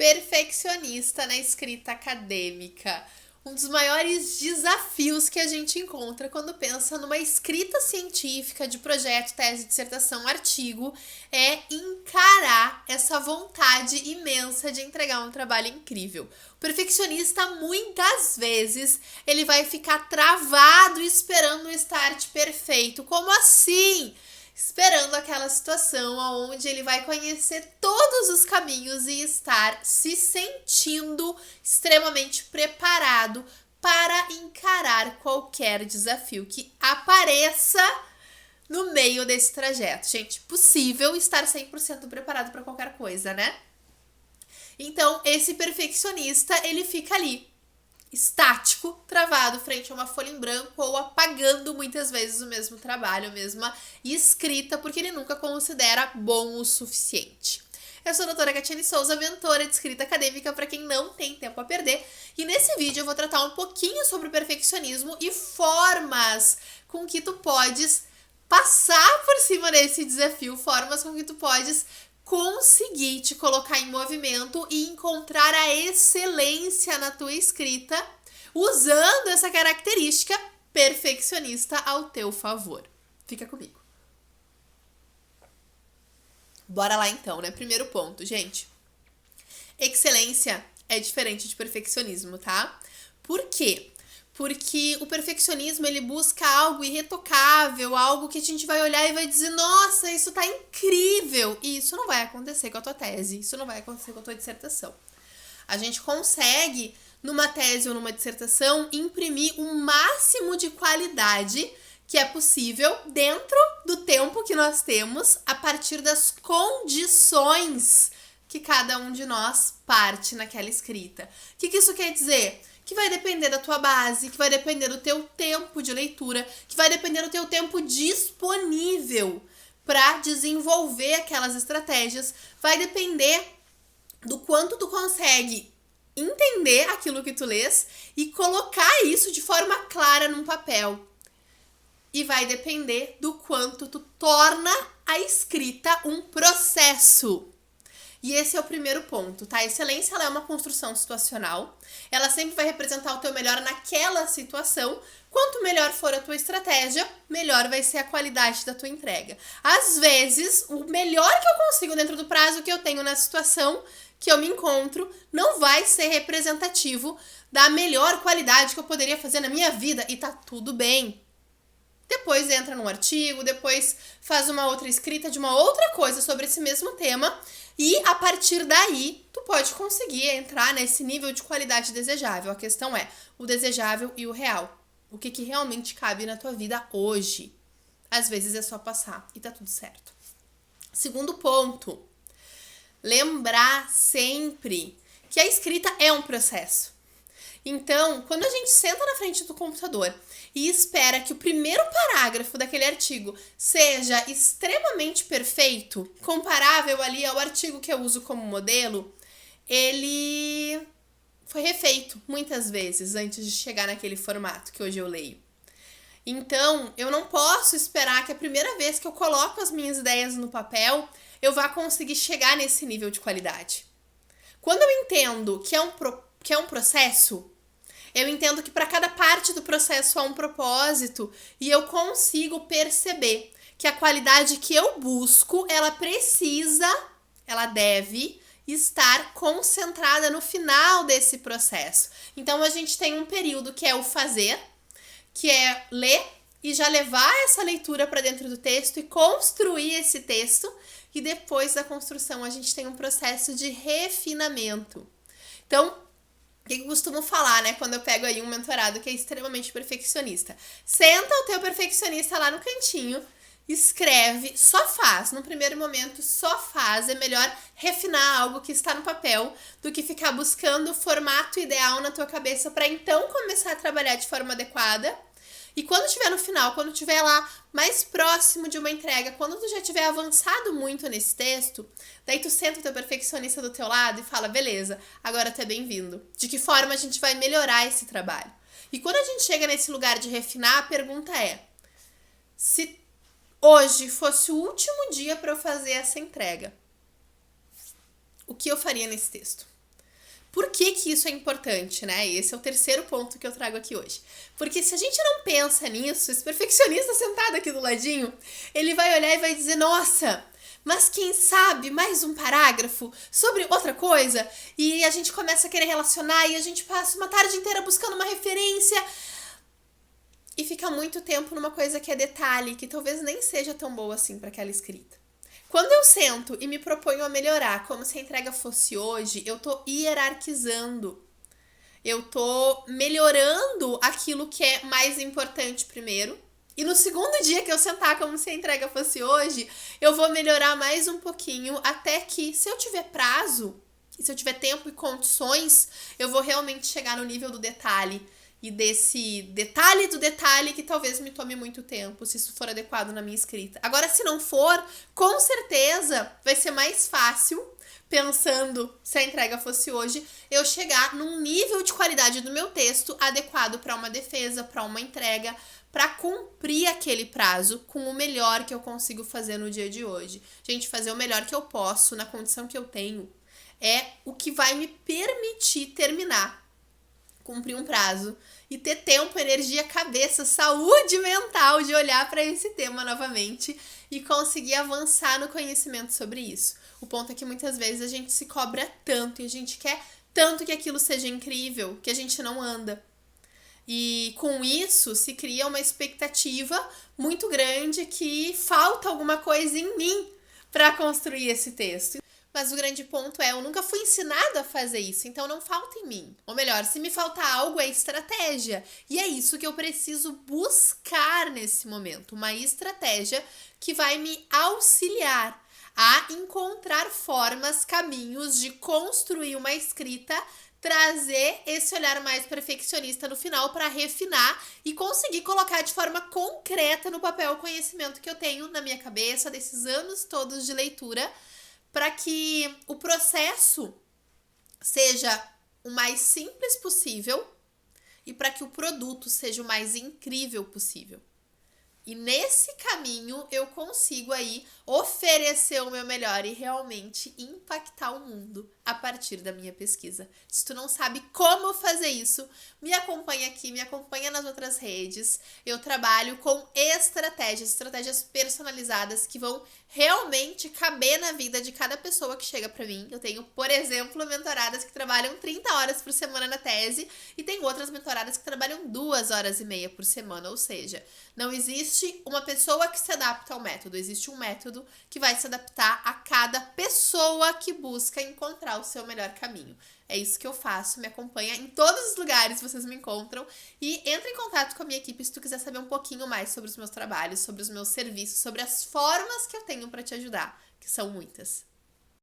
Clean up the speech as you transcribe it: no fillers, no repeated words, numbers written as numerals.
perfeccionista na escrita acadêmica. Um dos maiores desafios que a gente encontra quando pensa numa escrita científica de projeto, tese, dissertação, artigo, é encarar essa vontade imensa de entregar um trabalho incrível. O perfeccionista, muitas vezes, ele vai ficar travado esperando o start perfeito. Como assim? Esperando aquela situação onde ele vai conhecer todos os caminhos e estar se sentindo extremamente preparado para encarar qualquer desafio que apareça no meio desse trajeto. Gente, possível estar 100% preparado para qualquer coisa, né? Então, esse perfeccionista, ele fica ali, estático, travado frente a uma folha em branco ou apagando muitas vezes o mesmo trabalho, a mesma escrita, porque ele nunca considera bom o suficiente. Eu sou a doutora Catiane Souza, mentora de escrita acadêmica para quem não tem tempo a perder, e nesse vídeo eu vou tratar um pouquinho sobre o perfeccionismo e formas com que tu podes passar por cima desse desafio, formas com que tu podes conseguir te colocar em movimento e encontrar a excelência na tua escrita usando essa característica perfeccionista ao teu favor. Fica comigo. Bora lá então, né? Primeiro ponto, gente. Excelência é diferente de perfeccionismo, tá? Por quê? Porque o perfeccionismo, ele busca algo irretocável, algo que a gente vai olhar e vai dizer, nossa, isso tá incrível. E isso não vai acontecer com a tua tese, isso não vai acontecer com a tua dissertação. A gente consegue, numa tese ou numa dissertação, imprimir o máximo de qualidade que é possível dentro do tempo que nós temos, a partir das condições que cada um de nós parte naquela escrita. O que isso quer dizer? Que vai depender da tua base, que vai depender do teu tempo de leitura, que vai depender do teu tempo disponível para desenvolver aquelas estratégias, vai depender do quanto tu consegue entender aquilo que tu lês e colocar isso de forma clara num papel. E vai depender do quanto tu torna a escrita um processo. E esse é o primeiro ponto, tá? A excelência, ela é uma construção situacional. Ela sempre vai representar o teu melhor naquela situação. Quanto melhor for a tua estratégia, melhor vai ser a qualidade da tua entrega. Às vezes, o melhor que eu consigo dentro do prazo que eu tenho na situação que eu me encontro não vai ser representativo da melhor qualidade que eu poderia fazer na minha vida. E tá tudo bem. Depois entra num artigo, depois faz uma outra escrita de uma outra coisa sobre esse mesmo tema. E a partir daí, tu pode conseguir entrar nesse nível de qualidade desejável. A questão é o desejável e o real. O que realmente cabe na tua vida hoje. Às vezes é só passar e tá tudo certo. Segundo ponto, lembrar sempre que a escrita é um processo. Então, quando a gente senta na frente do computador e espera que o primeiro parágrafo daquele artigo seja extremamente perfeito, comparável ali ao artigo que eu uso como modelo, ele foi refeito muitas vezes antes de chegar naquele formato que hoje eu leio. Então, eu não posso esperar que a primeira vez que eu coloco as minhas ideias no papel, eu vá conseguir chegar nesse nível de qualidade. Quando eu entendo que é um processo, eu entendo que para cada parte do processo há um propósito e eu consigo perceber que a qualidade que eu busco, ela deve estar concentrada no final desse processo. Então, a gente tem um período que é o fazer, que é ler e já levar essa leitura para dentro do texto e construir esse texto. E depois da construção, a gente tem um processo de refinamento. Então, o que eu costumo falar, né, quando eu pego aí um mentorado que é extremamente perfeccionista? Senta o teu perfeccionista lá no cantinho, escreve, só faz. No primeiro momento, só faz. É melhor refinar algo que está no papel do que ficar buscando o formato ideal na tua cabeça para então começar a trabalhar de forma adequada. E quando estiver no final, quando estiver lá mais próximo de uma entrega, quando tu já tiver avançado muito nesse texto, daí tu senta o teu perfeccionista do teu lado e fala, beleza, agora tu é bem-vindo. De que forma a gente vai melhorar esse trabalho? E quando a gente chega nesse lugar de refinar, a pergunta é, se hoje fosse o último dia para eu fazer essa entrega, o que eu faria nesse texto? Por que que isso é importante, né? Esse é o terceiro ponto que eu trago aqui hoje. Porque se a gente não pensa nisso, esse perfeccionista sentado aqui do ladinho, ele vai olhar e vai dizer, nossa, mas quem sabe mais um parágrafo sobre outra coisa? E a gente começa a querer relacionar e a gente passa uma tarde inteira buscando uma referência e fica muito tempo numa coisa que é detalhe, que talvez nem seja tão boa assim para aquela escrita. Quando eu sento e me proponho a melhorar, como se a entrega fosse hoje, eu tô hierarquizando. Eu tô melhorando aquilo que é mais importante primeiro. E no segundo dia que eu sentar como se a entrega fosse hoje, eu vou melhorar mais um pouquinho até que, se eu tiver prazo, e se eu tiver tempo e condições, eu vou realmente chegar no nível do detalhe. E desse detalhe do detalhe que talvez me tome muito tempo, se isso for adequado na minha escrita. Agora, se não for, com certeza vai ser mais fácil, pensando se a entrega fosse hoje, eu chegar num nível de qualidade do meu texto adequado para uma defesa, para uma entrega, para cumprir aquele prazo com o melhor que eu consigo fazer no dia de hoje. Gente, fazer o melhor que eu posso, na condição que eu tenho, é o que vai me permitir terminar, cumprir um prazo e ter tempo, energia, cabeça, saúde mental de olhar para esse tema novamente e conseguir avançar no conhecimento sobre isso. O ponto é que muitas vezes a gente se cobra tanto e a gente quer tanto que aquilo seja incrível que a gente não anda. E com isso se cria uma expectativa muito grande que falta alguma coisa em mim para construir esse texto. Mas o grande ponto é, eu nunca fui ensinada a fazer isso, então não falta em mim. Ou melhor, se me faltar algo, é estratégia. E é isso que eu preciso buscar nesse momento. Uma estratégia que vai me auxiliar a encontrar formas, caminhos de construir uma escrita, trazer esse olhar mais perfeccionista no final para refinar e conseguir colocar de forma concreta no papel o conhecimento que eu tenho na minha cabeça desses anos todos de leitura, para que o processo seja o mais simples possível e para que o produto seja o mais incrível possível. E nesse caminho eu consigo aí oferecer o meu melhor e realmente impactar o mundo a partir da minha pesquisa. Se tu não sabe como fazer isso, me acompanha aqui, me acompanha nas outras redes. Eu trabalho com estratégias personalizadas que vão realmente caber na vida de cada pessoa que chega pra mim. Eu tenho, por exemplo, mentoradas que trabalham 30 horas por semana na tese e tem outras mentoradas que trabalham 2 horas e meia por semana, ou seja, não existe uma pessoa que se adapta ao método, existe um método que vai se adaptar a cada pessoa que busca encontrar o seu melhor caminho. É isso que eu faço, me acompanha em todos os lugares que vocês me encontram e entra em contato com a minha equipe se tu quiser saber um pouquinho mais sobre os meus trabalhos, sobre os meus serviços, sobre as formas que eu tenho para te ajudar, que são muitas.